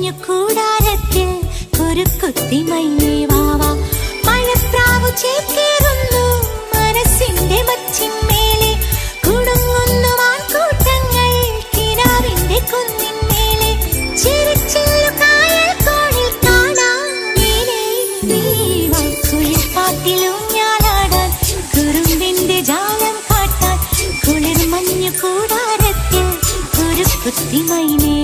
മഞ്ഞു കൂടാരത്തിൽ കുരുക്കുത്തി മൈനേ വാവാ മഴപ്രാവു ചേക്കേറുന്നു മനസ്സിന്റെ മച്ചിന്മേലെ കുടുങ്ങുന്നു മാൻകൂട്ടങ്ങൾ കിനാവിന്റെ കുന്നിന്മേലെ ചിരിച്ചില്ലു കായൽ കോണിൽ കാണാം കുളിർപ്പാട്ടിലും ഞാനാടാൻ കുറുമ്പിന്റെ ജാലം കാട്ടാൻ കുളിർ മഞ്ഞു കൂടാരത്തിൽ കുരുക്കുത്തി മൈനേ